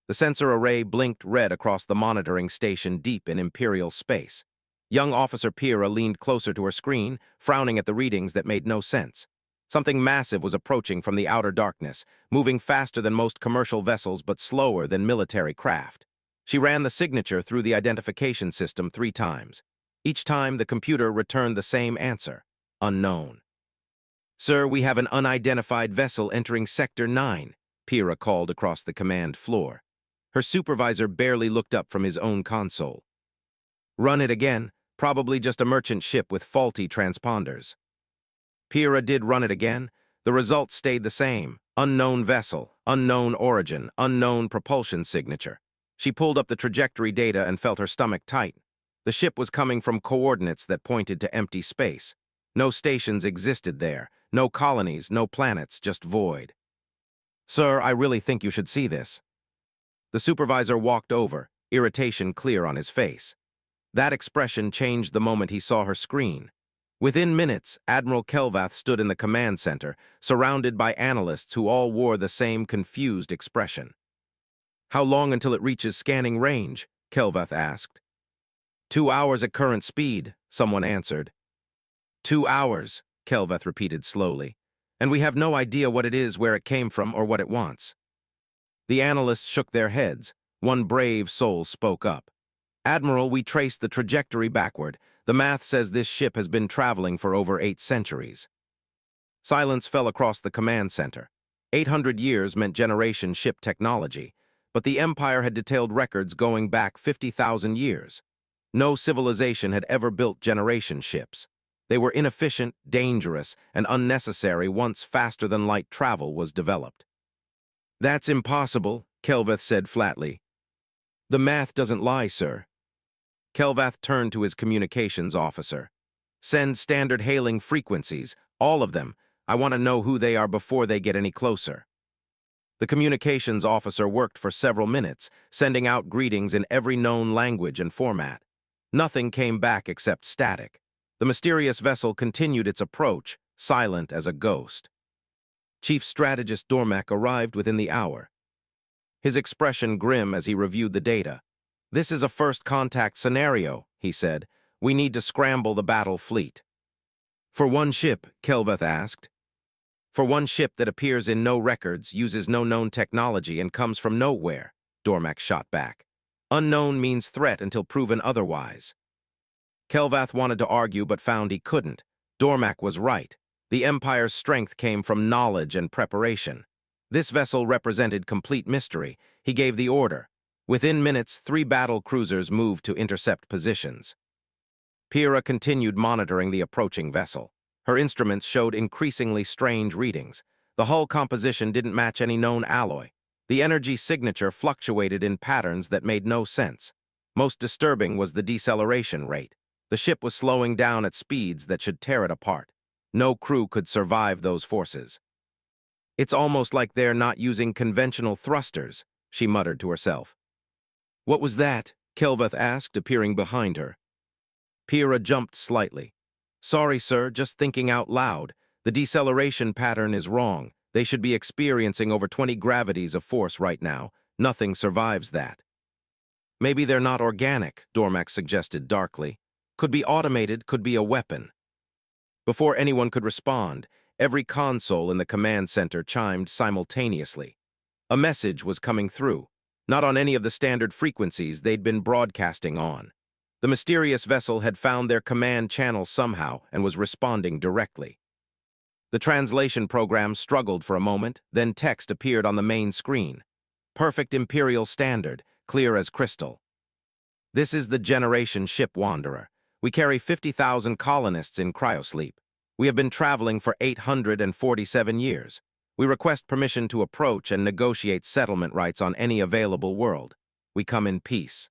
The sensor array blinked red across the monitoring station deep in Imperial space. Young Officer Pira leaned closer to her screen, frowning at the readings that made no sense. Something massive was approaching from the outer darkness, moving faster than most commercial vessels but slower than military craft. She ran the signature through the identification system 3 times. Each time, the computer returned the same answer: unknown. "Sir, we have an unidentified vessel entering Sector 9, Pira called across the command floor. Her supervisor barely looked up from his own console. "Run it again. Probably just a merchant ship with faulty transponders." Pira did run it again. The results stayed the same: unknown vessel, unknown origin, unknown propulsion signature. She pulled up the trajectory data and felt her stomach tight. The ship was coming from coordinates that pointed to empty space. No stations existed there, no colonies, no planets, just void. "Sir, I really think you should see this." The supervisor walked over, irritation clear on his face. That expression changed the moment he saw her screen. Within minutes, Admiral Kelvath stood in the command center, surrounded by analysts who all wore the same confused expression. "How long until it reaches scanning range?" Kelvath asked. 2 hours at current speed," someone answered. 2 hours, Kelvath repeated slowly. "And we have no idea what it is, where it came from, or what it wants." The analysts shook their heads. One brave soul spoke up. "Admiral, we traced the trajectory backward. The math says this ship has been traveling for over 8 centuries. Silence fell across the command center. 800 years meant generation ship technology, but the Empire had detailed records going back 50,000 years. No civilization had ever built generation ships. They were inefficient, dangerous, and unnecessary once faster-than-light travel was developed. "That's impossible," Kelvath said flatly. "The math doesn't lie, sir." Kelvath turned to his communications officer. "Send standard hailing frequencies, all of them. I want to know who they are before they get any closer." The communications officer worked for several minutes, sending out greetings in every known language and format. Nothing came back except static. The mysterious vessel continued its approach, silent as a ghost. Chief Strategist Dormac arrived within the hour. His expression grim as he reviewed the data. "This is a first contact scenario," he said. "We need to scramble the battle fleet." "For one ship?" Kelvath asked. "For one ship that appears in no records, uses no known technology, and comes from nowhere," Dormac shot back. "Unknown means threat until proven otherwise." Kelvath wanted to argue but found he couldn't. Dormac was right. The Empire's strength came from knowledge and preparation. This vessel represented complete mystery. He gave the order. Within minutes, 3 battle cruisers moved to intercept positions. Pira continued monitoring the approaching vessel. Her instruments showed increasingly strange readings. The hull composition didn't match any known alloy. The energy signature fluctuated in patterns that made no sense. Most disturbing was the deceleration rate. The ship was slowing down at speeds that should tear it apart. No crew could survive those forces. "It's almost like they're not using conventional thrusters," she muttered to herself. "What was that?" Kelvath asked, appearing behind her. Pira jumped slightly. "Sorry, sir, just thinking out loud. The deceleration pattern is wrong. They should be experiencing over 20 gravities of force right now. Nothing survives that." "Maybe they're not organic," Dormac suggested darkly. "Could be automated, could be a weapon." Before anyone could respond, every console in the command center chimed simultaneously. A message was coming through, not on any of the standard frequencies they'd been broadcasting on. The mysterious vessel had found their command channel somehow and was responding directly. The translation program struggled for a moment, then text appeared on the main screen. Perfect Imperial standard, clear as crystal. "This is the Generation Ship Wanderer. We carry 50,000 colonists in cryosleep. We have been traveling for 847 years. We request permission to approach and negotiate settlement rights on any available world. We come in peace."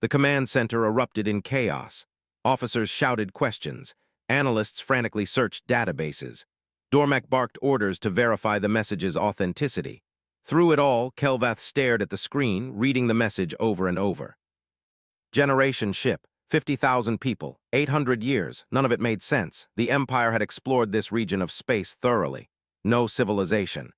The command center erupted in chaos. Officers shouted questions. Analysts frantically searched databases. Dormac barked orders to verify the message's authenticity. Through it all, Kelvath stared at the screen, reading the message over and over. "Generation ship. 50,000 people, 800 years, none of it made sense. The Empire had explored this region of space thoroughly. No civilization."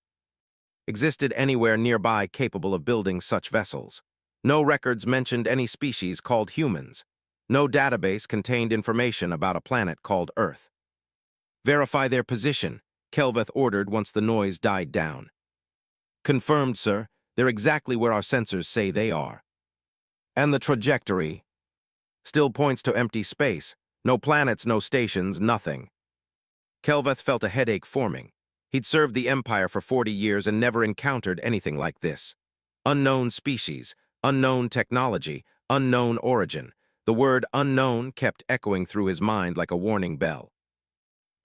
existed anywhere nearby capable of building such vessels. No records mentioned any species called humans. No database contained information about a planet called Earth. Verify their position, Kelveth ordered once the noise died down. Confirmed, sir. They're exactly where our sensors say they are. And the trajectory still points to empty space. No planets, no stations, nothing. Kelveth felt a headache forming. He'd served the Empire for 40 years and never encountered anything like this. Unknown species, unknown technology, unknown origin. The word unknown kept echoing through his mind like a warning bell.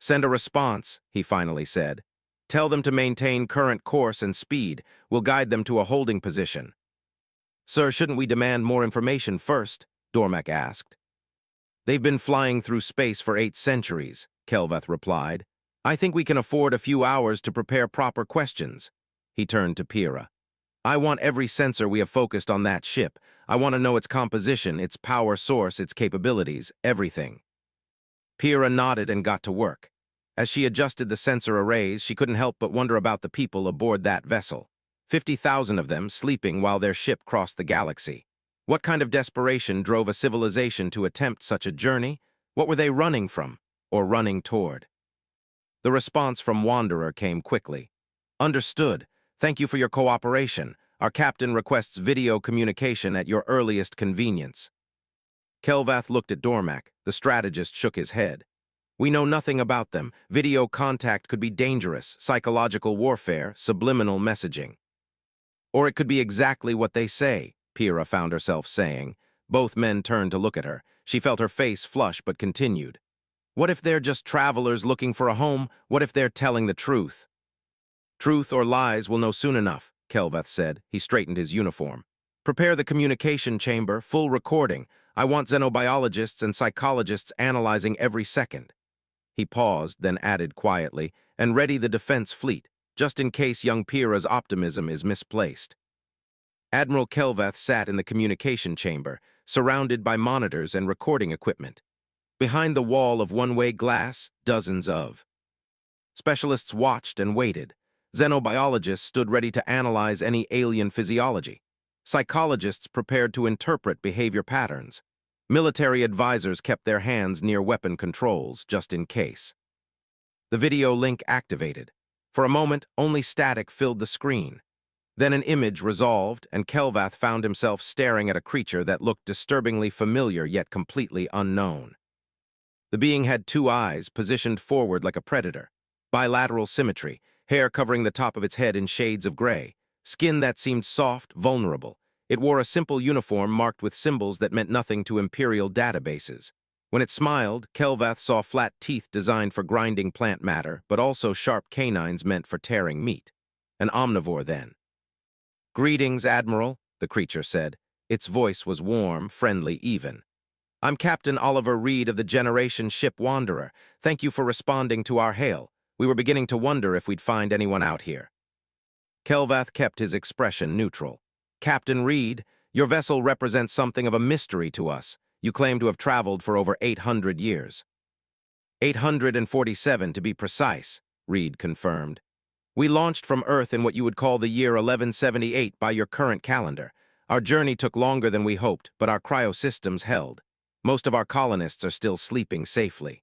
Send a response, he finally said. Tell them to maintain current course and speed. We'll guide them to a holding position. Sir, shouldn't we demand more information first? Dormac asked. They've been flying through space for 8 centuries, Kelveth replied. I think we can afford a few hours to prepare proper questions. He turned to Pyrrha. I want every sensor we have focused on that ship. I want to know its composition, its power source, its capabilities, everything. Pyrrha nodded and got to work. As she adjusted the sensor arrays, she couldn't help but wonder about the people aboard that vessel. 50,000 of them sleeping while their ship crossed the galaxy. What kind of desperation drove a civilization to attempt such a journey? What were they running from, or running toward? The response from Wanderer came quickly. Understood. Thank you for your cooperation. Our captain requests video communication at your earliest convenience. Kelvath looked at Dormac. The strategist shook his head. We know nothing about them. Video contact could be dangerous, psychological warfare, subliminal messaging. Or it could be exactly what they say, Pyrrha found herself saying. Both men turned to look at her. She felt her face flush but continued. What if they're just travelers looking for a home? What if they're telling the truth? Truth or lies we'll know soon enough, Kelveth said. He straightened his uniform. Prepare the communication chamber, full recording. I want xenobiologists and psychologists analyzing every second. He paused, then added quietly, and ready the defense fleet, just in case young Pyrrha's optimism is misplaced. Admiral Kelveth sat in the communication chamber, surrounded by monitors and recording equipment. Behind the wall of one-way glass, dozens of specialists watched and waited. Xenobiologists stood ready to analyze any alien physiology. Psychologists prepared to interpret behavior patterns. Military advisors kept their hands near weapon controls, just in case. The video link activated. For a moment, only static filled the screen. Then an image resolved, and Kelvath found himself staring at a creature that looked disturbingly familiar yet completely unknown. The being had 2 eyes, positioned forward like a predator. Bilateral symmetry, hair covering the top of its head in shades of gray. Skin that seemed soft, vulnerable. It wore a simple uniform marked with symbols that meant nothing to Imperial databases. When it smiled, Kelvath saw flat teeth designed for grinding plant matter, but also sharp canines meant for tearing meat. An omnivore, then. Greetings, Admiral, the creature said. Its voice was warm, friendly, even. I'm Captain Oliver Reed of the Generation ship Wanderer. Thank you for responding to our hail. We were beginning to wonder if we'd find anyone out here. Kelvath kept his expression neutral. Captain Reed, your vessel represents something of a mystery to us. You claim to have traveled for over 800 years. 847 to be precise, Reed confirmed. We launched from Earth in what you would call the year 1178 by your current calendar. Our journey took longer than we hoped, but our cryosystems held. Most of our colonists are still sleeping safely.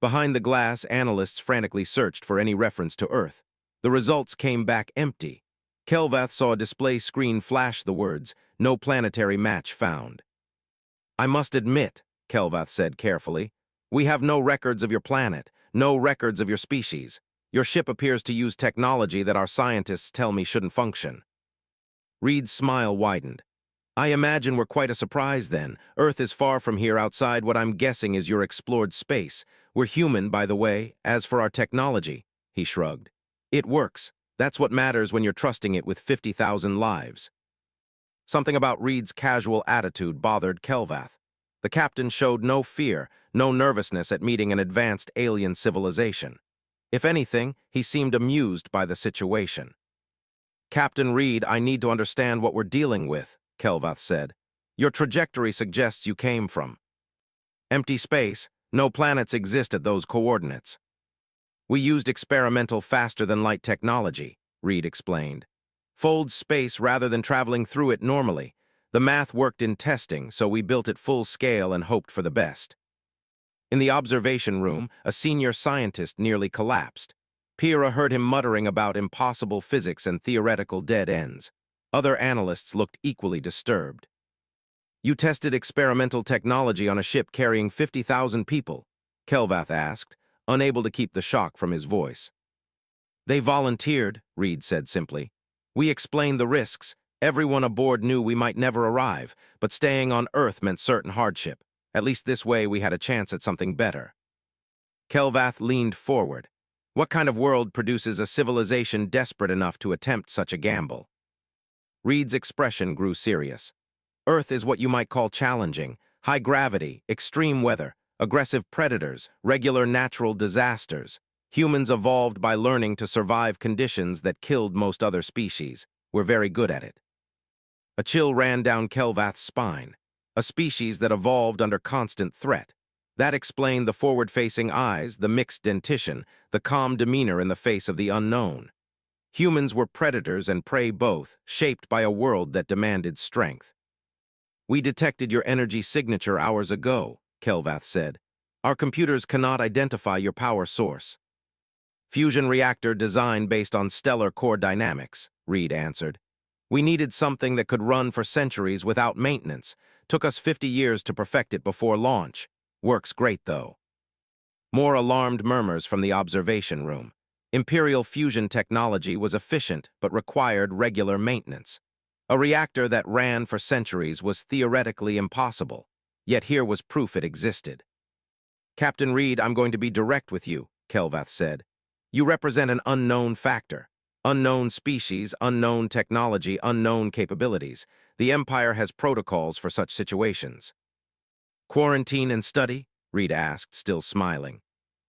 Behind the glass, analysts frantically searched for any reference to Earth. The results came back empty. Kelvath saw a display screen flash the words, "No planetary match found." I must admit, Kelvath said carefully, we have no records of your planet, no records of your species. Your ship appears to use technology that our scientists tell me shouldn't function. Reed's smile widened. I imagine we're quite a surprise then. Earth is far from here outside what I'm guessing is your explored space. We're human, by the way. As for our technology, he shrugged. It works. That's what matters when you're trusting it with 50,000 lives. Something about Reed's casual attitude bothered Kelvath. The captain showed no fear, no nervousness at meeting an advanced alien civilization. If anything, he seemed amused by the situation. Captain Reed, I need to understand what we're dealing with, Kelvath said. Your trajectory suggests you came from empty space. No planets exist at those coordinates. We used experimental faster-than-light technology, Reed explained. Folds space rather than traveling through it normally. The math worked in testing, so we built it full scale and hoped for the best. In the observation room, a senior scientist nearly collapsed. Pyrrha heard him muttering about impossible physics and theoretical dead ends. Other analysts looked equally disturbed. You tested experimental technology on a ship carrying 50,000 people? Kelvath asked, unable to keep the shock from his voice. They volunteered, Reed said simply. We explained the risks. Everyone aboard knew we might never arrive, but staying on Earth meant certain hardship. At least this way we had a chance at something better. Kelvath leaned forward. What kind of world produces a civilization desperate enough to attempt such a gamble? Reed's expression grew serious. Earth is what you might call challenging. High gravity, extreme weather, aggressive predators, regular natural disasters. Humans evolved by learning to survive conditions that killed most other species. We're very good at it. A chill ran down Kelvath's spine. A species that evolved under constant threat. That explained the forward-facing eyes, the mixed dentition, the calm demeanor in the face of the unknown. Humans were predators and prey both, shaped by a world that demanded strength. We detected your energy signature hours ago, Kelvath said. Our computers cannot identify your power source. Fusion reactor design based on stellar core dynamics, Reed answered. We needed something that could run for centuries without maintenance. Took us 50 years to perfect it before launch. Works great, though. More alarmed murmurs from the observation room. Imperial fusion technology was efficient but required regular maintenance. A reactor that ran for centuries was theoretically impossible, yet here was proof it existed. Captain Reed, I'm going to be direct with you, Kelvath said. You represent an unknown factor. Unknown species, unknown technology, unknown capabilities. The Empire has protocols for such situations. Quarantine and study? Reed asked, still smiling.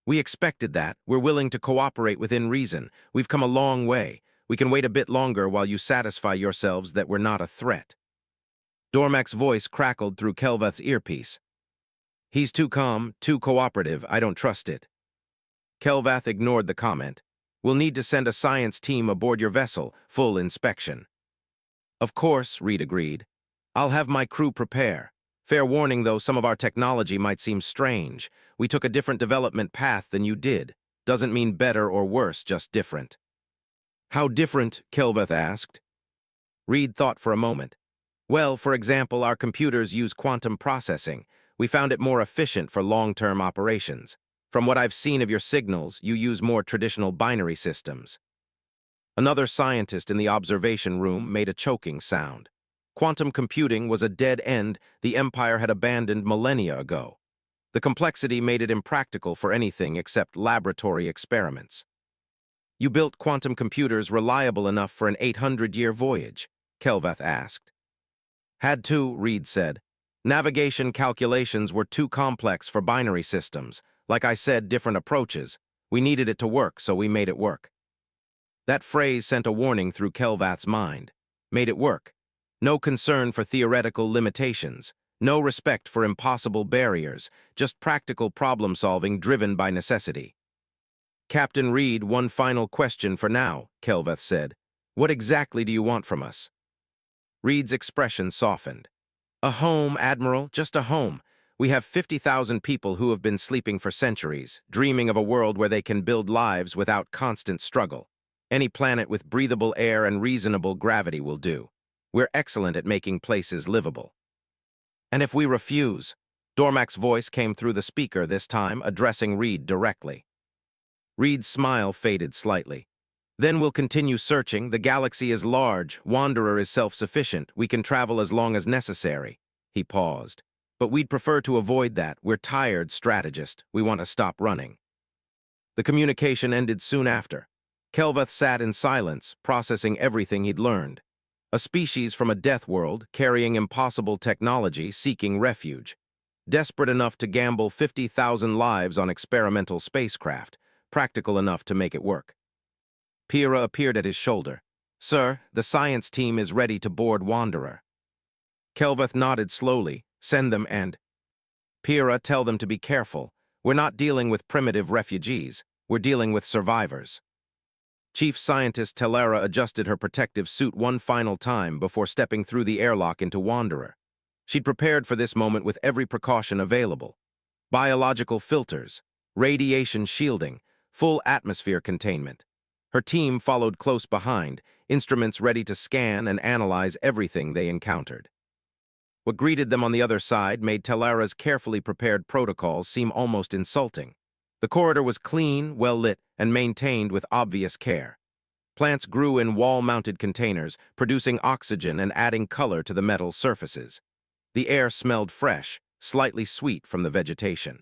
We expected that. We're willing to cooperate within reason. We've come a long way. We can wait a bit longer while you satisfy yourselves that we're not a threat. Dormak's voice crackled through Kelvath's earpiece. He's too calm, too cooperative. I don't trust it. Kelvath ignored the comment. We'll need to send a science team aboard your vessel, full inspection. Of course, Reed agreed. I'll have my crew prepare. Fair warning, though, some of our technology might seem strange. We took a different development path than you did. Doesn't mean better or worse, just different. How different? Kelvath asked. Reed thought for a moment. Well, for example, our computers use quantum processing. We found it more efficient for long-term operations. From what I've seen of your signals, you use more traditional binary systems. Another scientist in the observation room made a choking sound. Quantum computing was a dead end the Empire had abandoned millennia ago. The complexity made it impractical for anything except laboratory experiments. You built quantum computers reliable enough for an 800-year voyage? Kelvath asked. Had to, Reed said. Navigation calculations were too complex for binary systems. Like I said, different approaches. We needed it to work, so we made it work. That phrase sent a warning through Kelvath's mind. Made it work. No concern for theoretical limitations. No respect for impossible barriers. Just practical problem-solving driven by necessity. Captain Reed, one final question for now, Kelvath said. What exactly do you want from us? Reed's expression softened. A home, Admiral, just a home. We have 50,000 people who have been sleeping for centuries, dreaming of a world where they can build lives without constant struggle. Any planet with breathable air and reasonable gravity will do. We're excellent at making places livable. And if we refuse? Dormak's voice came through the speaker this time, addressing Reed directly. Reed's smile faded slightly. Then we'll continue searching. The galaxy is large. Wanderer is self-sufficient. We can travel as long as necessary. He paused. But we'd prefer to avoid that. We're tired, strategist. We want to stop running. The communication ended soon after. Kelvath sat in silence, processing everything he'd learned. A species from a death world, carrying impossible technology, seeking refuge. Desperate enough to gamble 50,000 lives on experimental spacecraft. Practical enough to make it work. Pyrrha appeared at his shoulder. Sir, the science team is ready to board Wanderer. Kelvath nodded slowly. Send them and... Pyrrha, tell them to be careful. We're not dealing with primitive refugees. We're dealing with survivors. Chief Scientist Telera adjusted her protective suit one final time before stepping through the airlock into Wanderer. She'd prepared for this moment with every precaution available. Biological filters, radiation shielding, full atmosphere containment. Her team followed close behind, instruments ready to scan and analyze everything they encountered. What greeted them on the other side made Telera's carefully prepared protocols seem almost insulting. The corridor was clean, well-lit, and maintained with obvious care. Plants grew in wall-mounted containers, producing oxygen and adding color to the metal surfaces. The air smelled fresh, slightly sweet from the vegetation.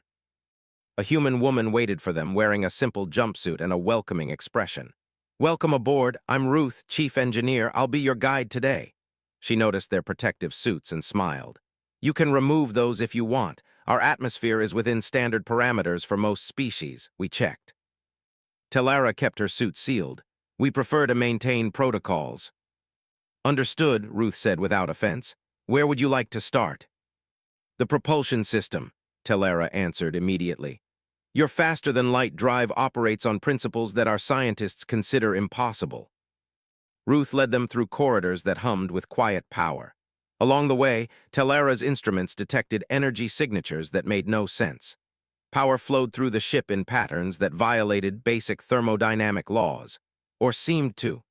A human woman waited for them, wearing a simple jumpsuit and a welcoming expression. "Welcome aboard. I'm Ruth, Chief Engineer. I'll be your guide today." She noticed their protective suits and smiled. "You can remove those if you want. Our atmosphere is within standard parameters for most species. We checked." Telera kept her suit sealed. "We prefer to maintain protocols." "Understood," Ruth said without offense. "Where would you like to start?" "The propulsion system," Telera answered immediately. "Your faster-than-light drive operates on principles that our scientists consider impossible." Ruth led them through corridors that hummed with quiet power. Along the way, Telera's instruments detected energy signatures that made no sense. Power flowed through the ship in patterns that violated basic thermodynamic laws, or seemed to.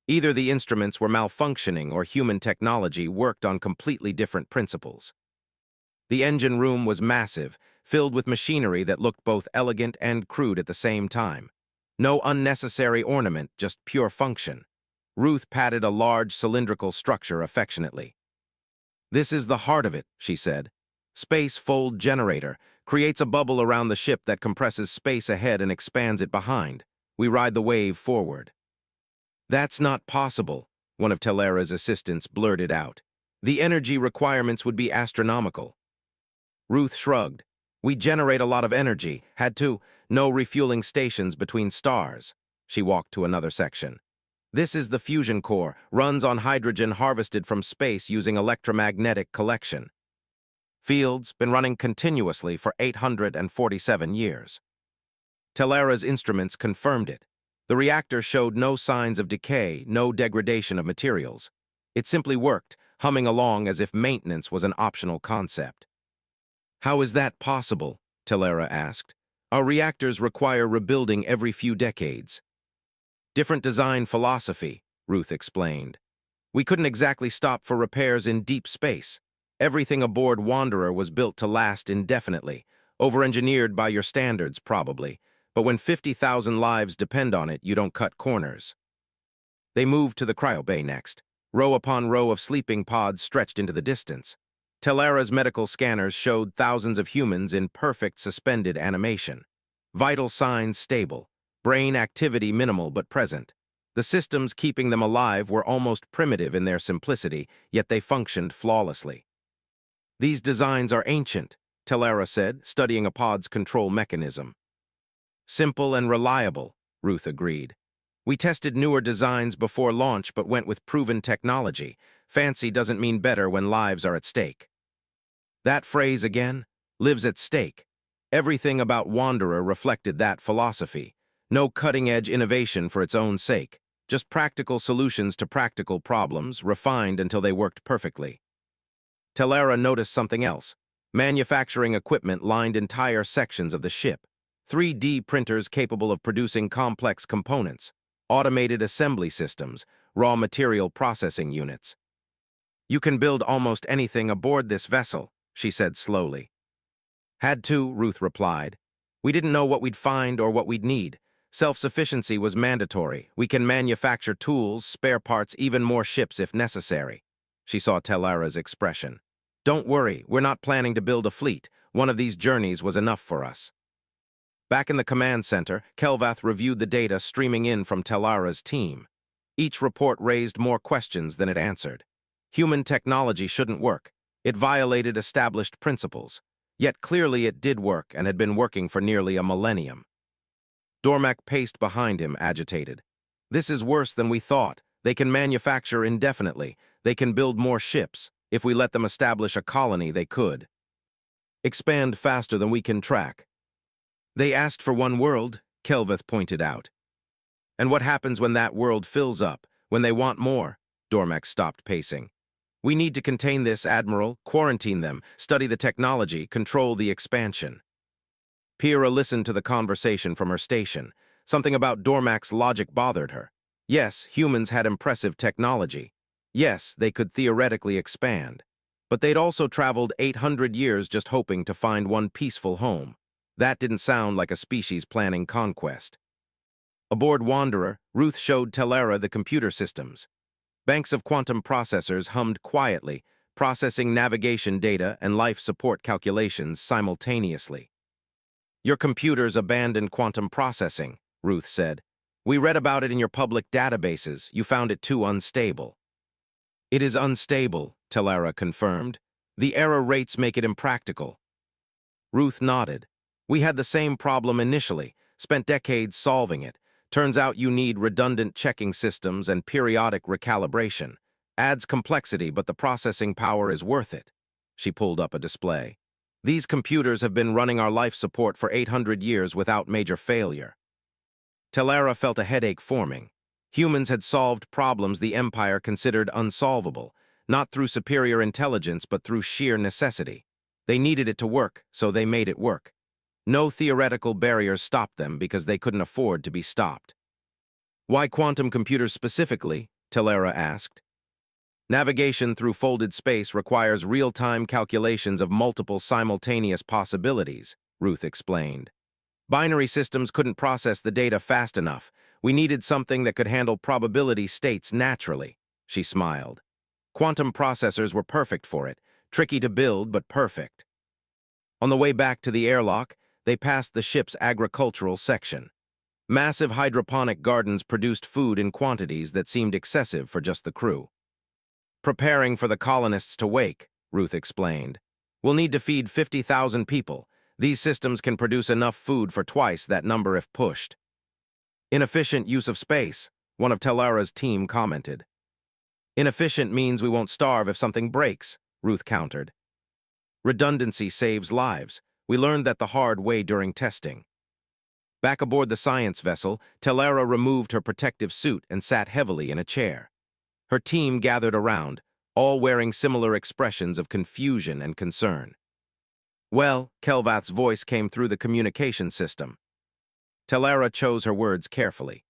Either the instruments were malfunctioning or human technology worked on completely different principles. The engine room was massive, filled with machinery that looked both elegant and crude at the same time. No unnecessary ornament, just pure function. Ruth patted a large cylindrical structure affectionately. "This is the heart of it," she said. "Space fold generator creates a bubble around the ship that compresses space ahead and expands it behind. We ride the wave forward." "That's not possible," one of Telera's assistants blurted out. "The energy requirements would be astronomical." Ruth shrugged. "We generate a lot of energy. Had to. No refueling stations between stars." She walked to another section. "This is the fusion core, runs on hydrogen harvested from space using electromagnetic collection. Fields, been running continuously for 847 years. Telera's instruments confirmed it. The reactor showed no signs of decay, no degradation of materials. It simply worked, humming along as if maintenance was an optional concept. "How is that possible?" Telera asked. "Our reactors require rebuilding every few decades." "Different design philosophy," Ruth explained. "We couldn't exactly stop for repairs in deep space. Everything aboard Wanderer was built to last indefinitely, over-engineered by your standards, probably. But when 50,000 lives depend on it, you don't cut corners." They moved to the cryobay next. Row upon row of sleeping pods stretched into the distance. Telera's medical scanners showed thousands of humans in perfect suspended animation. Vital signs stable. Brain activity minimal but present. The systems keeping them alive were almost primitive in their simplicity, yet they functioned flawlessly. "These designs are ancient," Telera said, studying a pod's control mechanism. "Simple and reliable," Ruth agreed. "We tested newer designs before launch but went with proven technology. Fancy doesn't mean better when lives are at stake." That phrase again, "lives at stake." Everything about Wanderer reflected that philosophy. No cutting-edge innovation for its own sake, just practical solutions to practical problems, refined until they worked perfectly. Telera noticed something else. Manufacturing equipment lined entire sections of the ship. 3D printers capable of producing complex components, automated assembly systems, raw material processing units. "You can build almost anything aboard this vessel," she said slowly. "Had to," Ruth replied. "We didn't know what we'd find or what we'd need. Self-sufficiency was mandatory. We can manufacture tools, spare parts, even more ships if necessary." She saw Telera's expression. "Don't worry, we're not planning to build a fleet. One of these journeys was enough for us." Back in the command center, Kelvath reviewed the data streaming in from Telera's team. Each report raised more questions than it answered. Human technology shouldn't work. It violated established principles. Yet clearly it did work and had been working for nearly a millennium. Dormac paced behind him, agitated. "This is worse than we thought. They can manufacture indefinitely. They can build more ships. If we let them establish a colony, they could expand faster than we can track." "They asked for one world," Kelvath pointed out. And what happens when that world fills up, when they want more? Dormac stopped pacing. We need to contain this, Admiral, quarantine them, study the technology, control the expansion. Pyrrha listened to the conversation from her station. Something about Dormac's logic bothered her. Yes, humans had impressive technology. Yes, they could theoretically expand. But they'd also traveled 800 years just hoping to find one peaceful home. That didn't sound like a species planning conquest. Aboard Wanderer, Ruth showed Telera the computer systems. Banks of quantum processors hummed quietly, processing navigation data and life support calculations simultaneously. Your computers abandoned quantum processing, Ruth said. We read about it in your public databases. You found it too unstable. It is unstable, Telera confirmed. The error rates make it impractical. Ruth nodded. We had the same problem initially, spent decades solving it. Turns out you need redundant checking systems and periodic recalibration. Adds complexity, but the processing power is worth it. She pulled up a display. These computers have been running our life support for 800 years without major failure. Telera felt a headache forming. Humans had solved problems the Empire considered unsolvable, not through superior intelligence but through sheer necessity. They needed it to work, so they made it work. No theoretical barriers stopped them because they couldn't afford to be stopped. Why quantum computers specifically? Telera asked. Navigation through folded space requires real-time calculations of multiple simultaneous possibilities, Ruth explained. Binary systems couldn't process the data fast enough. We needed something that could handle probability states naturally, she smiled. Quantum processors were perfect for it, tricky to build but perfect. On the way back to the airlock, they passed the ship's agricultural section. Massive hydroponic gardens produced food in quantities that seemed excessive for just the crew. Preparing for the colonists to wake, Ruth explained. We'll need to feed 50,000 people. These systems can produce enough food for twice that number if pushed. Inefficient use of space, one of Telera's team commented. Inefficient means we won't starve if something breaks, Ruth countered. Redundancy saves lives. We learned that the hard way during testing. Back aboard the science vessel, Telera removed her protective suit and sat heavily in a chair. Her team gathered around, all wearing similar expressions of confusion and concern. Well, Kelvath's voice came through the communication system. Telera chose her words carefully.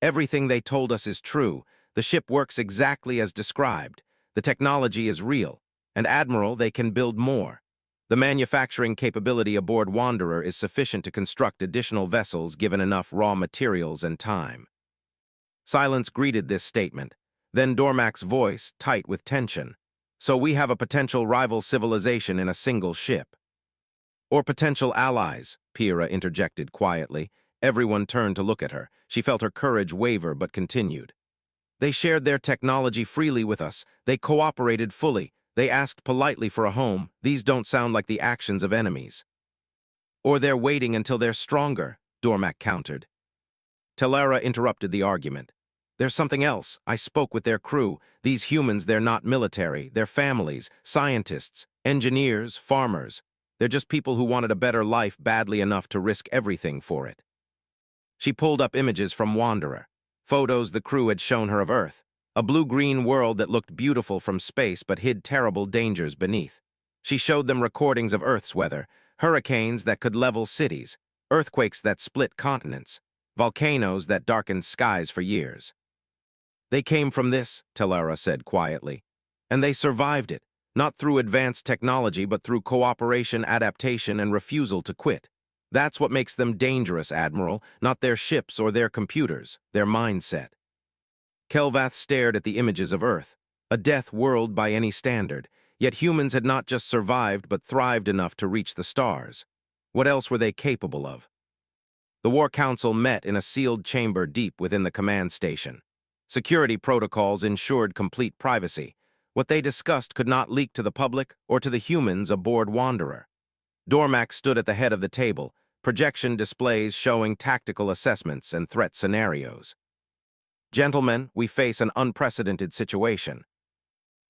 Everything they told us is true. The ship works exactly as described. The technology is real. And Admiral, they can build more. The manufacturing capability aboard Wanderer is sufficient to construct additional vessels given enough raw materials and time. Silence greeted this statement. Then Dormac's voice, tight with tension. So we have a potential rival civilization in a single ship. Or potential allies, Pyrrha interjected quietly. Everyone turned to look at her. She felt her courage waver but continued. They shared their technology freely with us. They cooperated fully. They asked politely for a home. These don't sound like the actions of enemies. Or they're waiting until they're stronger, Dormac countered. Telera interrupted the argument. There's something else. I spoke with their crew. These humans, they're not military. They're families, scientists, engineers, farmers. They're just people who wanted a better life badly enough to risk everything for it. She pulled up images from Wanderer, photos the crew had shown her of Earth, a blue-green world that looked beautiful from space but hid terrible dangers beneath. She showed them recordings of Earth's weather, hurricanes that could level cities, earthquakes that split continents, volcanoes that darkened skies for years. They came from this, Telera said quietly, and they survived it, not through advanced technology but through cooperation, adaptation, and refusal to quit. That's what makes them dangerous, Admiral, not their ships or their computers, their mindset. Kelvath stared at the images of Earth, a death world by any standard, yet humans had not just survived but thrived enough to reach the stars. What else were they capable of? The War Council met in a sealed chamber deep within the command station. Security protocols ensured complete privacy. What they discussed could not leak to the public or to the humans aboard Wanderer. Dormac stood at the head of the table, projection displays showing tactical assessments and threat scenarios. Gentlemen, we face an unprecedented situation.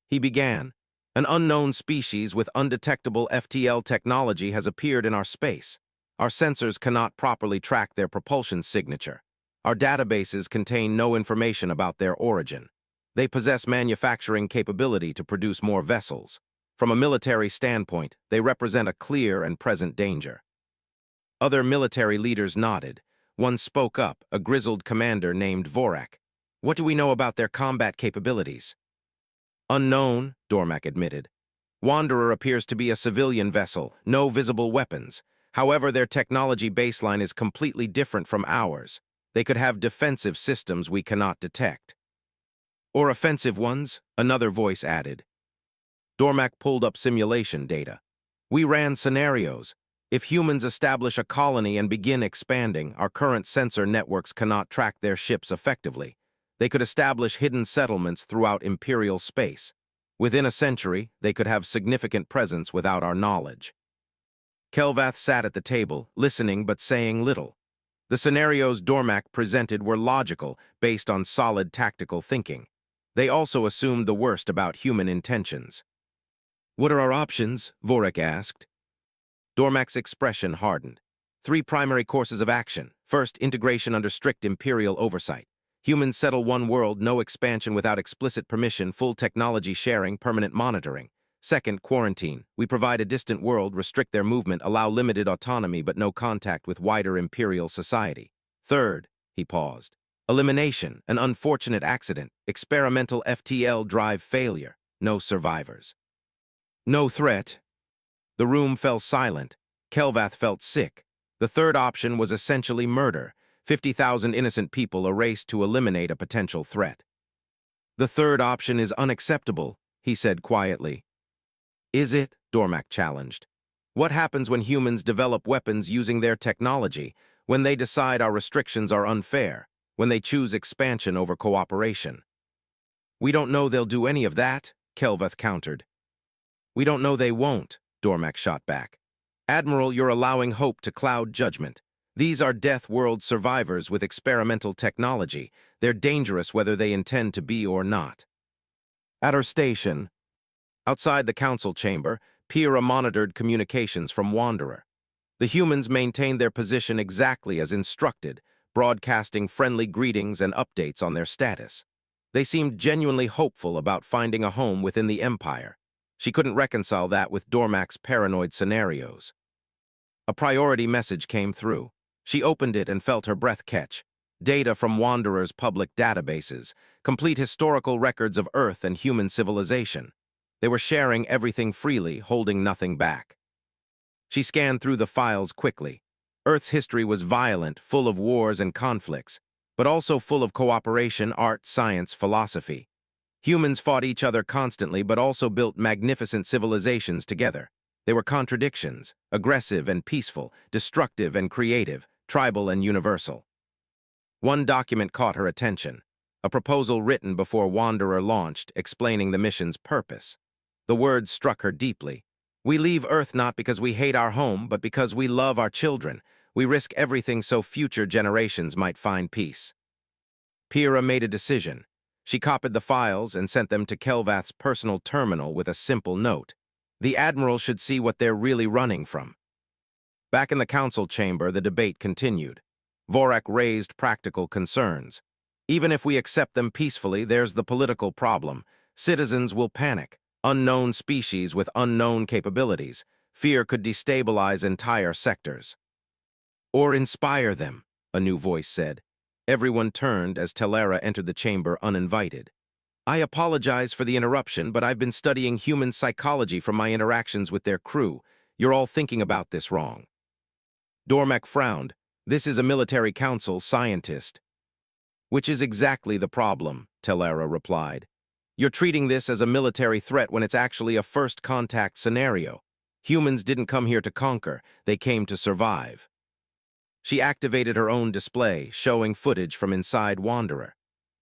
He began. An unknown species with undetectable FTL technology has appeared in our space. Our sensors cannot properly track their propulsion signature. Our databases contain no information about their origin. They possess manufacturing capability to produce more vessels. From a military standpoint, they represent a clear and present danger. Other military leaders nodded. One spoke up, a grizzled commander named Vorak. What do we know about their combat capabilities? Unknown, Dormak admitted. Wanderer appears to be a civilian vessel, no visible weapons. However, their technology baseline is completely different from ours. They could have defensive systems we cannot detect. Or offensive ones, another voice added. Dormak pulled up simulation data. We ran scenarios. If humans establish a colony and begin expanding, our current sensor networks cannot track their ships effectively. They could establish hidden settlements throughout Imperial space. Within a century, they could have significant presence without our knowledge. Kelvath sat at the table, listening but saying little. The scenarios Dormak presented were logical, based on solid tactical thinking. They also assumed the worst about human intentions. What are our options? Vorak asked. Dormak's expression hardened. 3 primary courses of action. First, integration under strict Imperial oversight. Humans settle one world, no expansion without explicit permission, full technology sharing, permanent monitoring. Second, quarantine. We provide a distant world, restrict their movement, allow limited autonomy but no contact with wider Imperial society. Third, he paused. Elimination, an unfortunate accident, experimental FTL drive failure, no survivors. No threat. The room fell silent. Kelvath felt sick. The third option was essentially murder. 50,000 innocent people erased to eliminate a potential threat. The third option is unacceptable, he said quietly. Is it? Dormak challenged. What happens when humans develop weapons using their technology, when they decide our restrictions are unfair, when they choose expansion over cooperation? We don't know they'll do any of that, Kelvath countered. We don't know they won't, Dormak shot back. Admiral, you're allowing hope to cloud judgment. These are Death World survivors with experimental technology. They're dangerous whether they intend to be or not. At her station, outside the council chamber, Pyrrha monitored communications from Wanderer. The humans maintained their position exactly as instructed, broadcasting friendly greetings and updates on their status. They seemed genuinely hopeful about finding a home within the Empire. She couldn't reconcile that with Dormak's paranoid scenarios. A priority message came through. She opened it and felt her breath catch. Data from Wanderer's public databases, complete historical records of Earth and human civilization. They were sharing everything freely, holding nothing back. She scanned through the files quickly. Earth's history was violent, full of wars and conflicts, but also full of cooperation, art, science, philosophy. Humans fought each other constantly, but also built magnificent civilizations together. They were contradictions, aggressive and peaceful, destructive and creative, tribal and universal. One document caught her attention, a proposal written before Wanderer launched, explaining the mission's purpose. The words struck her deeply. We leave Earth not because we hate our home, but because we love our children. We risk everything so future generations might find peace. Pyrrha made a decision. She copied the files and sent them to Kelvath's personal terminal with a simple note. The Admiral should see what they're really running from. Back in the council chamber, the debate continued. Vorak raised practical concerns. Even if we accept them peacefully, there's the political problem. Citizens will panic. Unknown species with unknown capabilities. Fear could destabilize entire sectors. Or inspire them, a new voice said. Everyone turned as Telara entered the chamber uninvited. I apologize for the interruption, but I've been studying human psychology from my interactions with their crew. You're all thinking about this wrong. Dormak frowned. This is a military council scientist. Which is exactly the problem, Telara replied. You're treating this as a military threat when it's actually a first contact scenario. Humans didn't come here to conquer, they came to survive. She activated her own display, showing footage from inside Wanderer.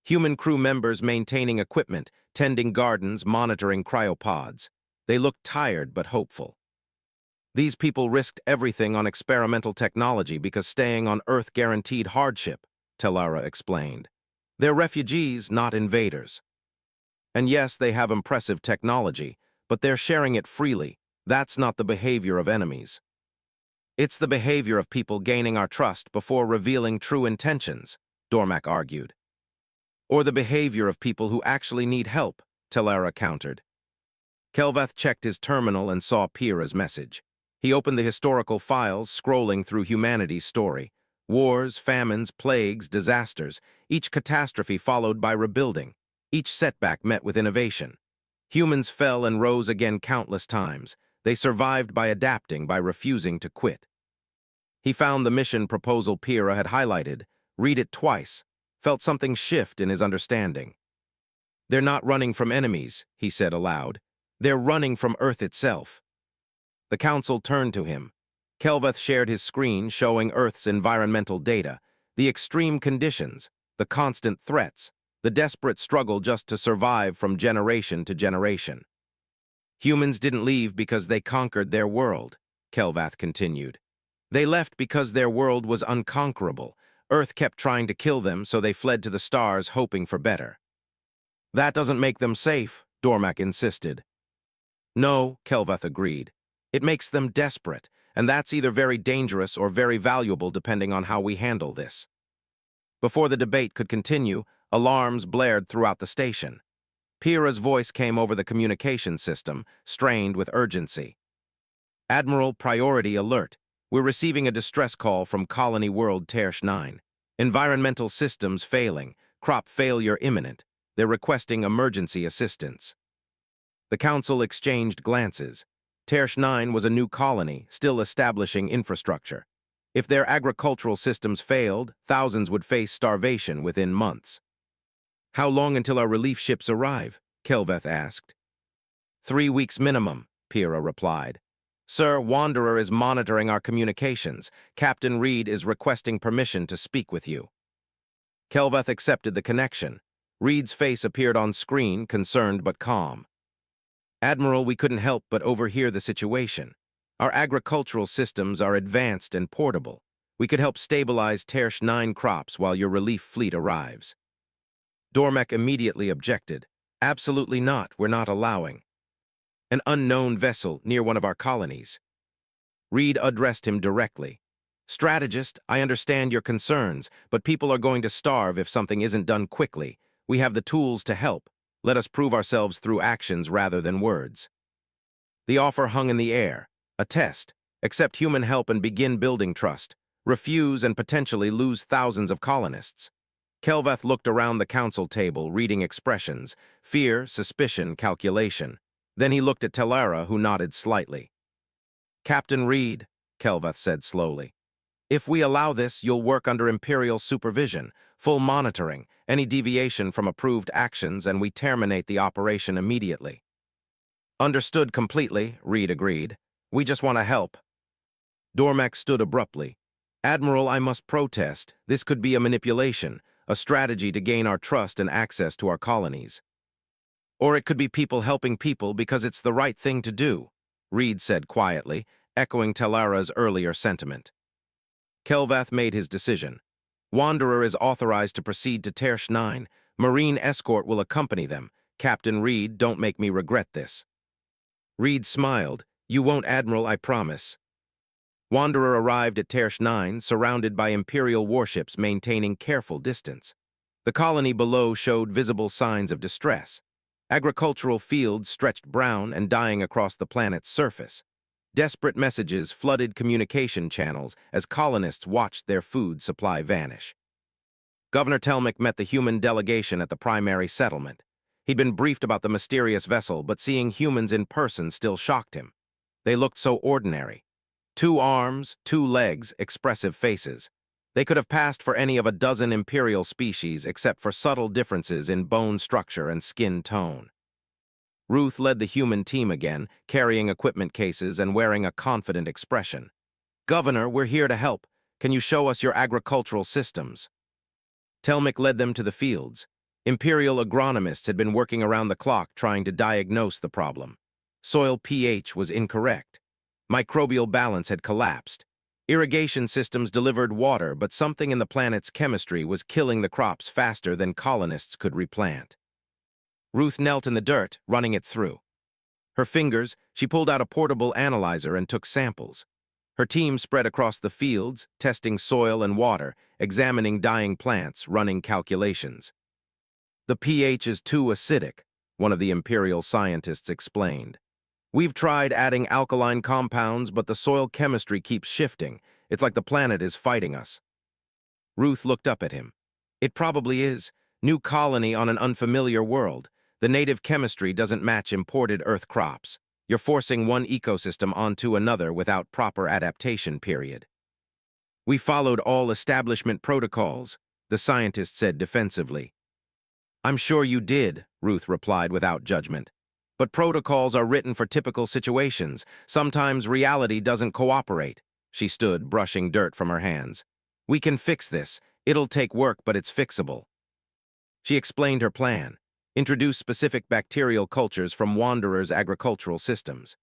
Human crew members maintaining equipment, tending gardens, monitoring cryopods. They looked tired but hopeful. These people risked everything on experimental technology because staying on Earth guaranteed hardship, Telara explained. They're refugees, not invaders. And yes, they have impressive technology, but they're sharing it freely. That's not the behavior of enemies. It's the behavior of people gaining our trust before revealing true intentions. Dormac argued. Or the behavior of people who actually need help, Telara countered. Kelvath checked his terminal and saw Pyrrha's message. He opened the historical files, scrolling through humanity's story. Wars, famines, plagues, disasters, each catastrophe followed by rebuilding, each setback met with innovation. Humans fell and rose again countless times. They survived by adapting, by refusing to quit. He found the mission proposal Pyrrha had highlighted, read it twice, felt something shift in his understanding. They're not running from enemies, he said aloud. They're running from Earth itself. The council turned to him. Kelvath shared his screen showing Earth's environmental data, the extreme conditions, the constant threats, the desperate struggle just to survive from generation to generation. Humans didn't leave because they conquered their world, Kelvath continued. They left because their world was unconquerable. Earth kept trying to kill them, so they fled to the stars hoping for better. That doesn't make them safe, Dormac insisted. No, Kelvath agreed. It makes them desperate, and that's either very dangerous or very valuable depending on how we handle this. Before the debate could continue, alarms blared throughout the station. Pyrrha's voice came over the communication system, strained with urgency. Admiral, priority alert. We're receiving a distress call from Colony World Tersh 9. Environmental systems failing, crop failure imminent. They're requesting emergency assistance. The council exchanged glances. Tersh 9 was a new colony, still establishing infrastructure. If their agricultural systems failed, thousands would face starvation within months. How long until our relief ships arrive? Kelvath asked. 3 weeks minimum, Pyrrha replied. Sir, Wanderer is monitoring our communications. Captain Reed is requesting permission to speak with you. Kelvath accepted the connection. Reed's face appeared on screen, concerned but calm. Admiral, we couldn't help but overhear the situation. Our agricultural systems are advanced and portable. We could help stabilize Tersh 9 crops while your relief fleet arrives. Dormac immediately objected. Absolutely not, we're not allowing. An unknown vessel near one of our colonies. Reed addressed him directly. Strategist, I understand your concerns, but people are going to starve if something isn't done quickly. We have the tools to help. Let us prove ourselves through actions rather than words. The offer hung in the air. A test. Accept human help and begin building trust. Refuse and potentially lose thousands of colonists. Kelvath looked around the council table, reading expressions, fear, suspicion, calculation. Then he looked at Telara, who nodded slightly. Captain Reed, Kelvath said slowly, if we allow this, you'll work under Imperial supervision, full monitoring, any deviation from approved actions, and we terminate the operation immediately. Understood completely, Reed agreed. We just want to help. Dormac stood abruptly. Admiral, I must protest. This could be a manipulation, a strategy to gain our trust and access to our colonies. Or it could be people helping people because it's the right thing to do, Reed said quietly, echoing Telara's earlier sentiment. Kelvath made his decision. Wanderer is authorized to proceed to Tersh 9. Marine escort will accompany them. Captain Reed, don't make me regret this. Reed smiled. You won't, Admiral, I promise. Wanderer arrived at Tersh 9, surrounded by Imperial warships maintaining careful distance. The colony below showed visible signs of distress. Agricultural fields stretched brown and dying across the planet's surface. Desperate messages flooded communication channels as colonists watched their food supply vanish. Governor Telmic met the human delegation at the primary settlement. He'd been briefed about the mysterious vessel, but seeing humans in person still shocked him. They looked so ordinary. 2 arms, 2 legs, expressive faces. They could have passed for any of a dozen Imperial species except for subtle differences in bone structure and skin tone. Ruth led the human team again, carrying equipment cases and wearing a confident expression. Governor, we're here to help. Can you show us your agricultural systems? Telmic led them to the fields. Imperial agronomists had been working around the clock trying to diagnose the problem. Soil pH was incorrect. Microbial balance had collapsed. Irrigation systems delivered water, but something in the planet's chemistry was killing the crops faster than colonists could replant. Ruth knelt in the dirt, running it through. Her fingers, she pulled out a portable analyzer and took samples. Her team spread across the fields, testing soil and water, examining dying plants, running calculations. The pH is too acidic, one of the Imperial scientists explained. We've tried adding alkaline compounds, but the soil chemistry keeps shifting. It's like the planet is fighting us. Ruth looked up at him. It probably is. New colony on an unfamiliar world. The native chemistry doesn't match imported Earth crops. You're forcing one ecosystem onto another without proper adaptation period. We followed all establishment protocols, the scientist said defensively. I'm sure you did, Ruth replied without judgment. But protocols are written for typical situations. Sometimes reality doesn't cooperate. She stood, brushing dirt from her hands. We can fix this. It'll take work, but it's fixable. She explained her plan. Introduce specific bacterial cultures from Wanderer's agricultural systems.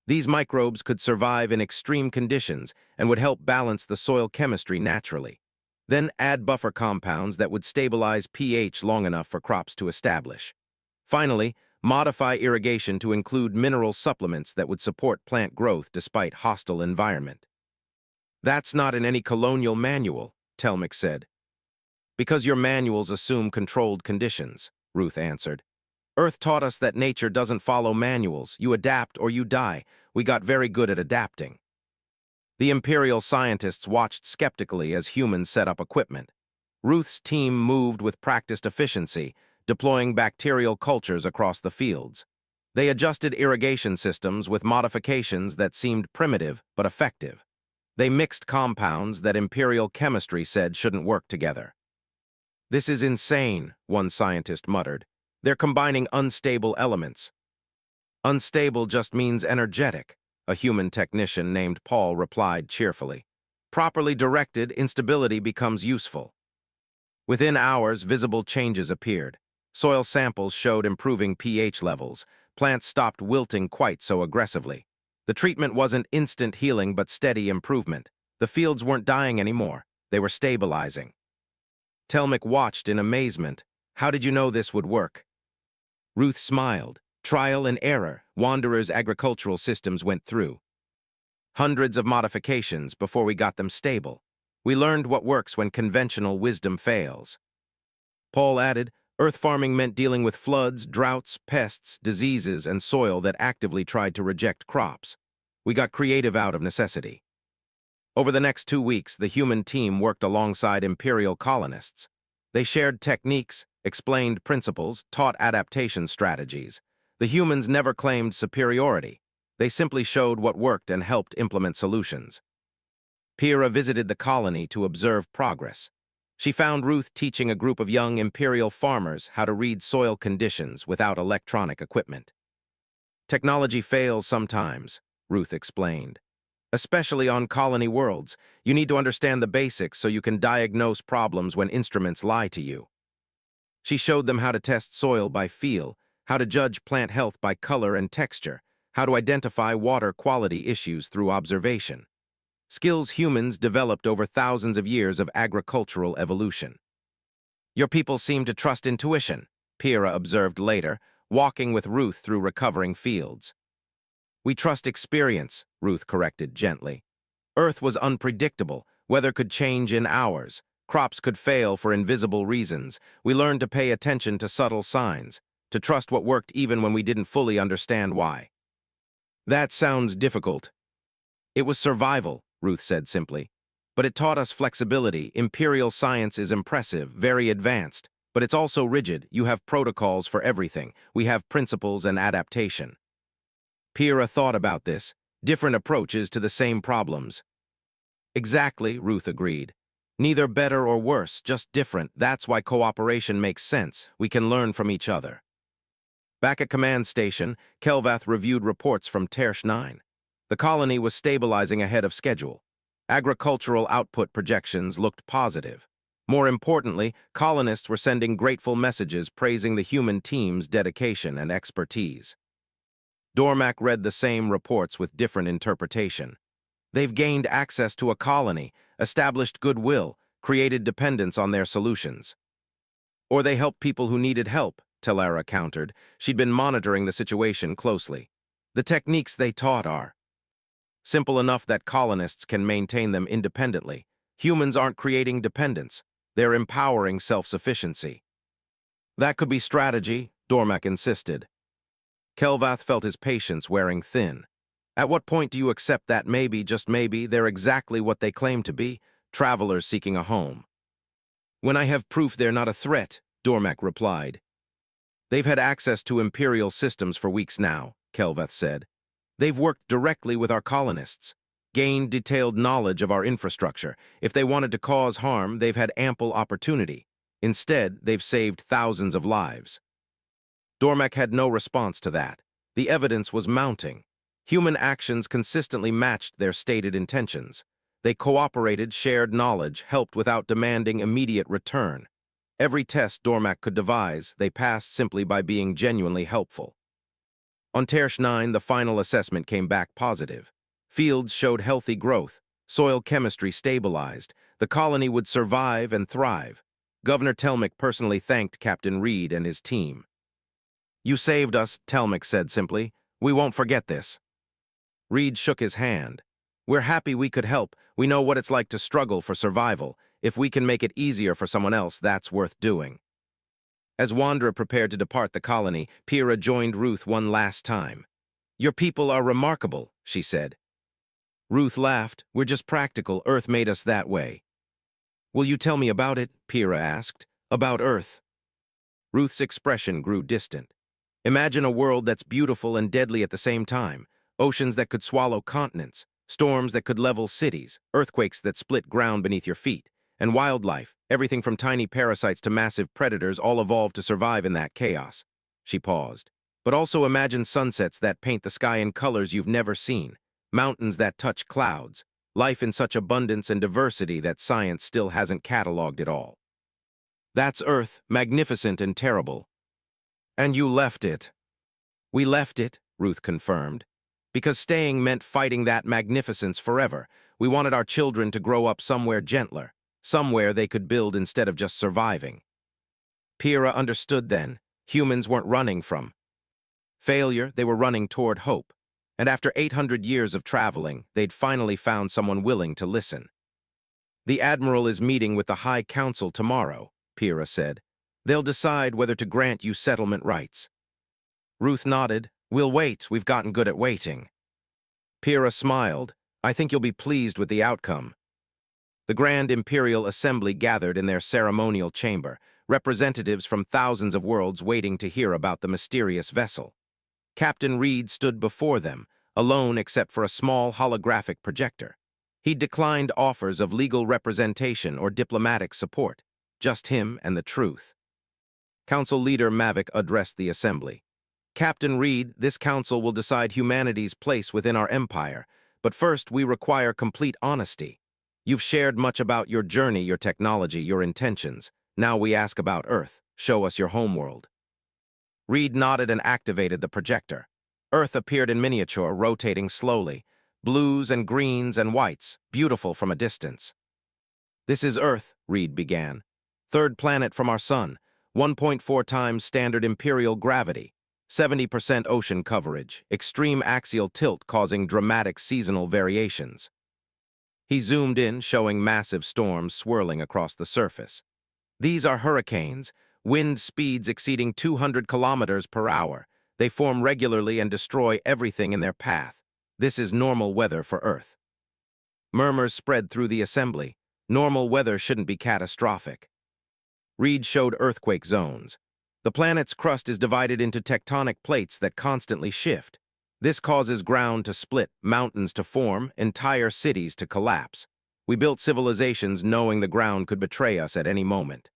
These microbes could survive in extreme conditions and would help balance the soil chemistry naturally. Then add buffer compounds that would stabilize pH long enough for crops to establish. Finally, modify irrigation to include mineral supplements that would support plant growth despite hostile environment. That's not in any colonial manual, Telmik said. Because your manuals assume controlled conditions, Ruth answered. Earth taught us that nature doesn't follow manuals. You adapt or you die. We got very good at adapting. The Imperial scientists watched skeptically as humans set up equipment. Ruth's team moved with practiced efficiency, deploying bacterial cultures across the fields. They adjusted irrigation systems with modifications that seemed primitive but effective. They mixed compounds that Imperial chemistry said shouldn't work together. This is insane, one scientist muttered. They're combining unstable elements. Unstable just means energetic, a human technician named Paul replied cheerfully. Properly directed, instability becomes useful. Within hours, visible changes appeared. Soil samples showed improving pH levels. Plants stopped wilting quite so aggressively. The treatment wasn't instant healing but steady improvement. The fields weren't dying anymore. They were stabilizing. Telmik watched in amazement. How did you know this would work? Ruth smiled. Trial and error, Wanderer's agricultural systems went through. Hundreds of modifications before we got them stable. We learned what works when conventional wisdom fails. Paul added, Earth farming meant dealing with floods, droughts, pests, diseases, and soil that actively tried to reject crops. We got creative out of necessity. Over the next 2 weeks, the human team worked alongside Imperial colonists. They shared techniques, explained principles, taught adaptation strategies. The humans never claimed superiority. They simply showed what worked and helped implement solutions. Pyrrha visited the colony to observe progress. She found Ruth teaching a group of young Imperial farmers how to read soil conditions without electronic equipment. Technology fails sometimes, Ruth explained. Especially on colony worlds, you need to understand the basics so you can diagnose problems when instruments lie to you. She showed them how to test soil by feel, how to judge plant health by color and texture, how to identify water quality issues through observation. Skills humans developed over thousands of years of agricultural evolution. Your people seem to trust intuition, Pyrrha observed later, walking with Ruth through recovering fields. We trust experience, Ruth corrected gently. Earth was unpredictable. Weather could change in hours. Crops could fail for invisible reasons. We learned to pay attention to subtle signs, to trust what worked even when we didn't fully understand why. That sounds difficult. It was survival, Ruth said simply. But it taught us flexibility. Imperial science is impressive, very advanced, but it's also rigid. You have protocols for everything. We have principles and adaptation. Pyrrha thought about this. Different approaches to the same problems. Exactly, Ruth agreed. Neither better or worse, just different. That's why cooperation makes sense. We can learn from each other. Back at command station, Kelvath reviewed reports from Tersh 9. The colony was stabilizing ahead of schedule. Agricultural output projections looked positive. More importantly, colonists were sending grateful messages praising the human team's dedication and expertise. Dormac read the same reports with different interpretation. They've gained access to a colony, established goodwill, created dependence on their solutions. Or they helped people who needed help, Telara countered. She'd been monitoring the situation closely. The techniques they taught are simple enough that colonists can maintain them independently. Humans aren't creating dependence. They're empowering self-sufficiency. That could be strategy, Dormac insisted. Kelvath felt his patience wearing thin. At what point do you accept that maybe, just maybe, they're exactly what they claim to be, travelers seeking a home? When I have proof they're not a threat, Dormac replied. They've had access to Imperial systems for weeks now, Kelvath said. They've worked directly with our colonists, gained detailed knowledge of our infrastructure. If they wanted to cause harm, they've had ample opportunity. Instead, they've saved thousands of lives. Dormac had no response to that. The evidence was mounting. Human actions consistently matched their stated intentions. They cooperated, shared knowledge, helped without demanding immediate return. Every test Dormac could devise, they passed simply by being genuinely helpful. On Tersh 9, the final assessment came back positive. Fields showed healthy growth. Soil chemistry stabilized. The colony would survive and thrive. Governor Telmic personally thanked Captain Reed and his team. You saved us, Telmic said simply. We won't forget this. Reed shook his hand. We're happy we could help. We know what it's like to struggle for survival. If we can make it easier for someone else, that's worth doing. As Wandra prepared to depart the colony, Pyrrha joined Ruth one last time. Your people are remarkable, she said. Ruth laughed. We're just practical. Earth made us that way. Will you tell me about it? Pyrrha asked. About Earth. Ruth's expression grew distant. Imagine a world that's beautiful and deadly at the same time. Oceans that could swallow continents, storms that could level cities, earthquakes that split ground beneath your feet, and wildlife, everything from tiny parasites to massive predators, all evolved to survive in that chaos. She paused. But also imagine sunsets that paint the sky in colors you've never seen, mountains that touch clouds, life in such abundance and diversity that science still hasn't cataloged it all. That's Earth, magnificent and terrible. And you left it. We left it, Ruth confirmed. Because staying meant fighting that magnificence forever. We wanted our children to grow up somewhere gentler, somewhere they could build instead of just surviving. Pyrrha understood then. Humans weren't running from failure, they were running toward hope. And after 800 years of traveling, they'd finally found someone willing to listen. The Admiral is meeting with the High Council tomorrow, Pyrrha said. They'll decide whether to grant you settlement rights. Ruth nodded. We'll wait. We've gotten good at waiting. Pyrrha smiled. I think you'll be pleased with the outcome. The Grand Imperial Assembly gathered in their ceremonial chamber, representatives from thousands of worlds waiting to hear about the mysterious vessel. Captain Reed stood before them, alone except for a small holographic projector. He declined offers of legal representation or diplomatic support, just him and the truth. Council Leader Mavic addressed the assembly. Captain Reed, this council will decide humanity's place within our empire, but first we require complete honesty. You've shared much about your journey, your technology, your intentions. Now we ask about Earth. Show us your homeworld. Reed nodded and activated the projector. Earth appeared in miniature, rotating slowly. Blues and greens and whites, beautiful from a distance. This is Earth, Reed began. Third planet from our sun, 1.4 times standard Imperial gravity. 70% ocean coverage, extreme axial tilt causing dramatic seasonal variations. He zoomed in, showing massive storms swirling across the surface. These are hurricanes, wind speeds exceeding 200 kilometers per hour. They form regularly and destroy everything in their path. This is normal weather for Earth. Murmurs spread through the assembly. Normal weather shouldn't be catastrophic. Reed showed earthquake zones. The planet's crust is divided into tectonic plates that constantly shift. This causes ground to split, mountains to form, entire cities to collapse. We built civilizations knowing the ground could betray us at any moment.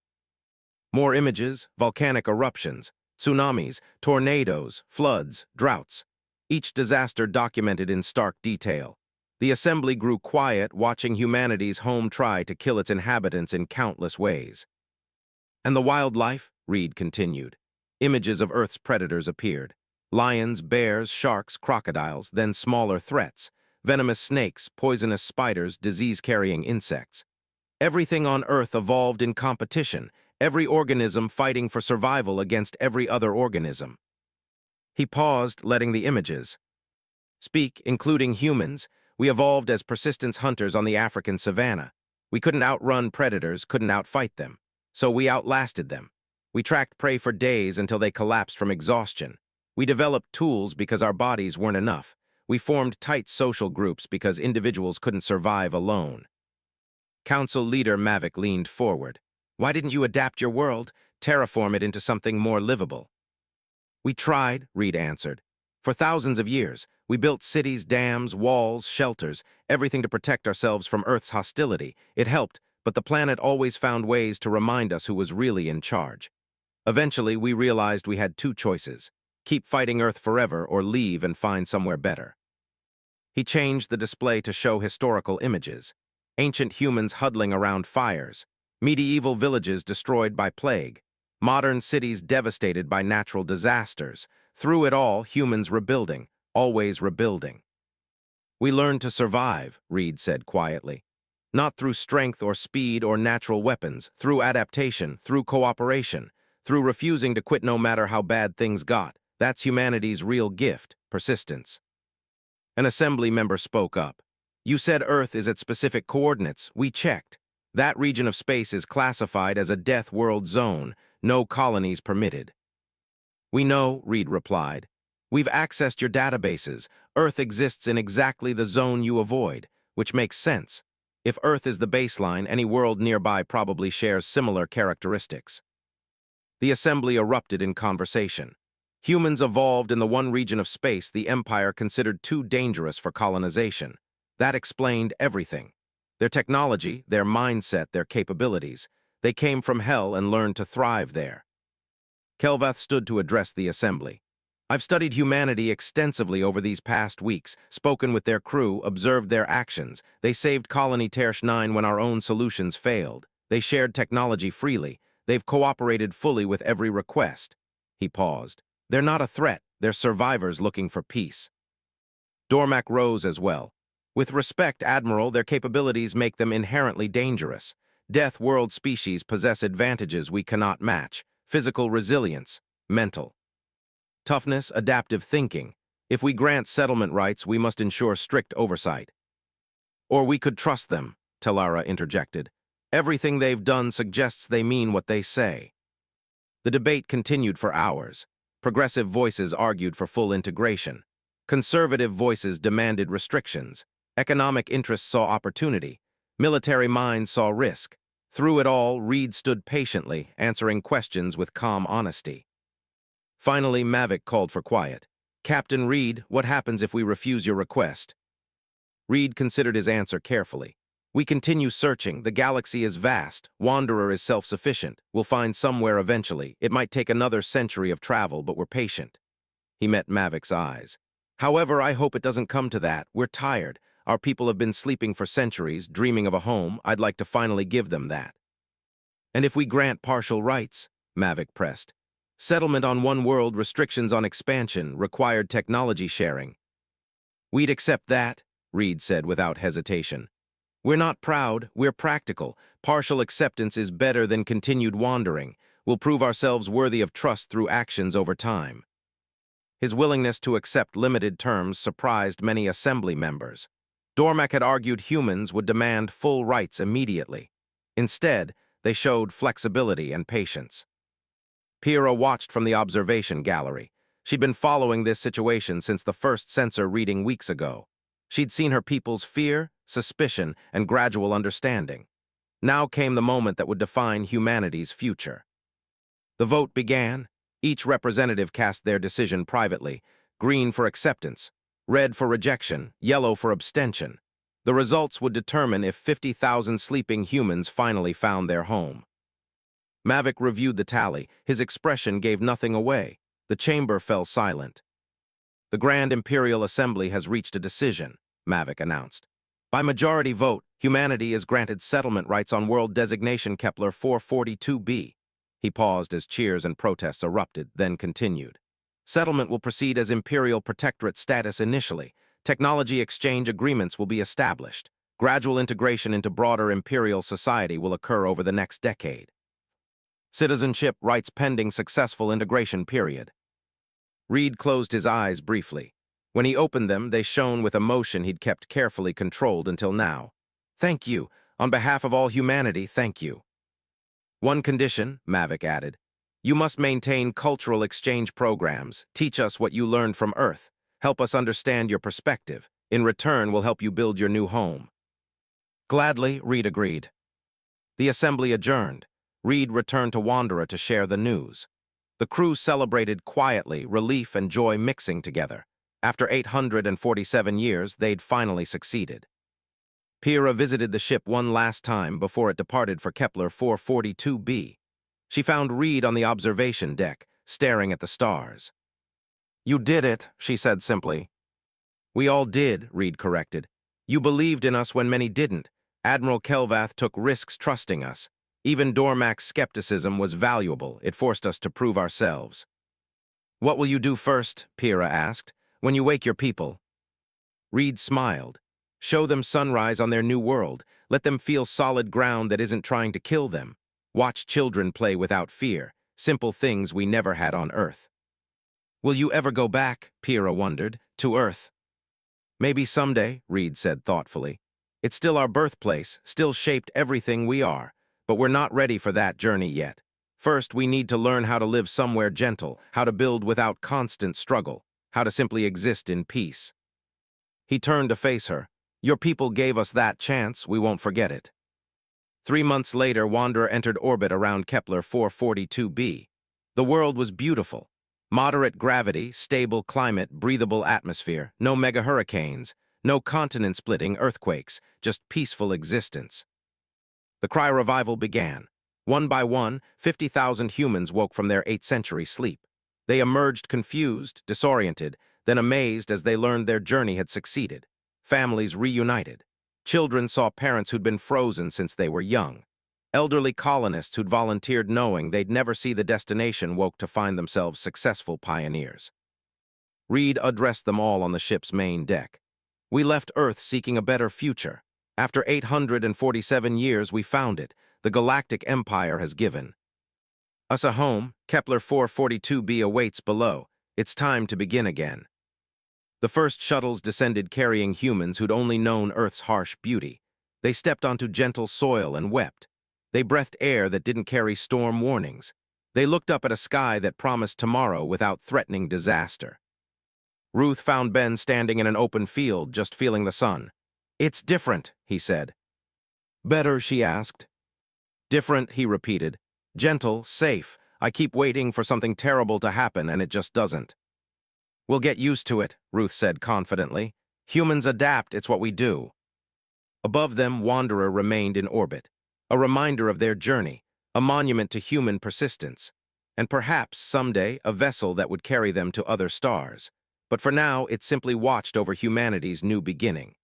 More images, volcanic eruptions, tsunamis, tornadoes, floods, droughts. Each disaster documented in stark detail. The assembly grew quiet, watching humanity's home try to kill its inhabitants in countless ways. And the wildlife? Reed continued. Images of Earth's predators appeared. Lions, bears, sharks, crocodiles, then smaller threats. Venomous snakes, poisonous spiders, disease-carrying insects. Everything on Earth evolved in competition, every organism fighting for survival against every other organism. He paused, letting the images speak, including humans. We evolved as persistence hunters on the African savanna. We couldn't outrun predators, couldn't outfight them. So we outlasted them. We tracked prey for days until they collapsed from exhaustion. We developed tools because our bodies weren't enough. We formed tight social groups because individuals couldn't survive alone. Council leader Mavic leaned forward. Why didn't you adapt your world, terraform it into something more livable? We tried, Reed answered. For thousands of years, we built cities, dams, walls, shelters, everything to protect ourselves from Earth's hostility. It helped, but the planet always found ways to remind us who was really in charge. Eventually, we realized we had two choices: keep fighting Earth forever or leave and find somewhere better. He changed the display to show historical images. Ancient humans huddling around fires, medieval villages destroyed by plague, modern cities devastated by natural disasters. Through it all, humans rebuilding, always rebuilding. We learned to survive, Reed said quietly. Not through strength or speed or natural weapons, through adaptation, through cooperation, through refusing to quit no matter how bad things got. That's humanity's real gift, persistence. An assembly member spoke up. You said Earth is at specific coordinates. We checked. That region of space is classified as a death world zone. No colonies permitted. We know, Reed replied. We've accessed your databases. Earth exists in exactly the zone you avoid, which makes sense. If Earth is the baseline, any world nearby probably shares similar characteristics. The assembly erupted in conversation. Humans evolved in the one region of space the Empire considered too dangerous for colonization. That explained everything. Their technology, their mindset, their capabilities. They came from hell and learned to thrive there. Kelvath stood to address the assembly. I've studied humanity extensively over these past weeks, spoken with their crew, observed their actions. They saved Colony Tersh 9 when our own solutions failed. They shared technology freely. They've cooperated fully with every request. He paused. They're not a threat. They're survivors looking for peace. Dormac rose as well. With respect, Admiral, their capabilities make them inherently dangerous. Death world species possess advantages we cannot match. Physical resilience, mental toughness, adaptive thinking. If we grant settlement rights, we must ensure strict oversight. Or we could trust them, Telara interjected. Everything they've done suggests they mean what they say. The debate continued for hours. Progressive voices argued for full integration. Conservative voices demanded restrictions. Economic interests saw opportunity. Military minds saw risk. Through it all, Reed stood patiently, answering questions with calm honesty. Finally, Mavic called for quiet. Captain Reed, what happens if we refuse your request? Reed considered his answer carefully. We continue searching. The galaxy is vast. Wanderer is self-sufficient. We'll find somewhere eventually. It might take another century of travel, but we're patient. He met Mavic's eyes. However, I hope it doesn't come to that. We're tired. Our people have been sleeping for centuries, dreaming of a home. I'd like to finally give them that. And if we grant partial rights, Mavic pressed. Settlement on one world, restrictions on expansion, required technology sharing. We'd accept that, Reed said without hesitation. We're not proud, we're practical. Partial acceptance is better than continued wandering. We'll prove ourselves worthy of trust through actions over time. His willingness to accept limited terms surprised many assembly members. Dormac had argued humans would demand full rights immediately. Instead, they showed flexibility and patience. Pyrrha watched from the observation gallery. She'd been following this situation since the first sensor reading weeks ago. She'd seen her people's fear, suspicion, and gradual understanding. Now came the moment that would define humanity's future. The vote began. Each representative cast their decision privately. Green for acceptance, red for rejection, yellow for abstention. The results would determine if 50,000 sleeping humans finally found their home. Mavic reviewed the tally. His expression gave nothing away. The chamber fell silent. The Grand Imperial Assembly has reached a decision, Mavic announced. By majority vote, humanity is granted settlement rights on world designation Kepler 442b. He paused as cheers and protests erupted, then continued. Settlement will proceed as Imperial Protectorate status initially. Technology exchange agreements will be established. Gradual integration into broader Imperial society will occur over the next decade. Citizenship rights pending successful integration period. Reed closed his eyes briefly. When he opened them, they shone with emotion he'd kept carefully controlled until now. "Thank you. On behalf of all humanity, thank you." "One condition," Mavic added. "You must maintain cultural exchange programs, teach us what you learned from Earth, help us understand your perspective. In return, we'll help you build your new home." "Gladly," Reed agreed. The assembly adjourned. Reed returned to Wanderer to share the news. The crew celebrated quietly, relief and joy mixing together. After 847 years, they'd finally succeeded. Pyrrha visited the ship one last time before it departed for Kepler 442b. She found Reed on the observation deck, staring at the stars. "You did it," she said simply. "We all did," Reed corrected. "You believed in us when many didn't. Admiral Kelvath took risks trusting us. Even Dormak's skepticism was valuable. It forced us to prove ourselves." "What will you do first?" Pyrrha asked. "When you wake your people?" Reed smiled. "Show them sunrise on their new world. Let them feel solid ground that isn't trying to kill them. Watch children play without fear. Simple things we never had on Earth." "Will you ever go back?" Pyrrha wondered. "To Earth?" "Maybe someday," Reed said thoughtfully. "It's still our birthplace, still shaped everything we are. But we're not ready for that journey yet. First, we need to learn how to live somewhere gentle, how to build without constant struggle, how to simply exist in peace." He turned to face her. "Your people gave us that chance, we won't forget it." 3 months later, Wanderer entered orbit around Kepler 442b. The world was beautiful. Moderate gravity, stable climate, breathable atmosphere, no mega hurricanes, no continent-splitting earthquakes, just peaceful existence. The cryo-revival began. One by one, 50,000 humans woke from their 8th-century sleep. They emerged confused, disoriented, then amazed as they learned their journey had succeeded. Families reunited. Children saw parents who'd been frozen since they were young. Elderly colonists who'd volunteered knowing they'd never see the destination woke to find themselves successful pioneers. Reed addressed them all on the ship's main deck. "We left Earth seeking a better future. After 847 years, we found it. The Galactic Empire has given us a home. Kepler 442b awaits below. It's time to begin again." The first shuttles descended carrying humans who'd only known Earth's harsh beauty. They stepped onto gentle soil and wept. They breathed air that didn't carry storm warnings. They looked up at a sky that promised tomorrow without threatening disaster. Ruth found Ben standing in an open field, just feeling the sun. "It's different," he said. "Better?" she asked. "Different," he repeated. "Gentle, safe. I keep waiting for something terrible to happen, and it just doesn't." "We'll get used to it," Ruth said confidently. "Humans adapt, it's what we do." Above them, Wanderer remained in orbit, a reminder of their journey, a monument to human persistence, and perhaps, someday, a vessel that would carry them to other stars. But for now, it simply watched over humanity's new beginning.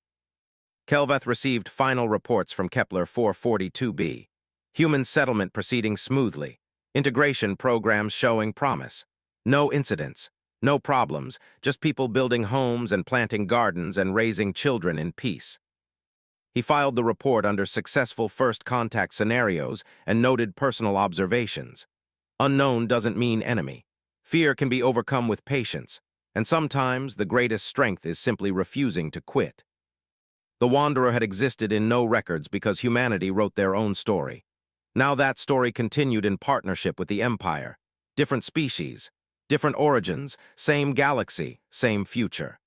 Kelvath received final reports from Kepler 442b. Human settlement proceeding smoothly. Integration programs showing promise. No incidents. No problems. Just people building homes and planting gardens and raising children in peace. He filed the report under successful first contact scenarios and noted personal observations. Unknown doesn't mean enemy. Fear can be overcome with patience, and sometimes the greatest strength is simply refusing to quit. The Wanderer had existed in no records because humanity wrote their own story. Now that story continued in partnership with the Empire. Different species, different origins, same galaxy, same future.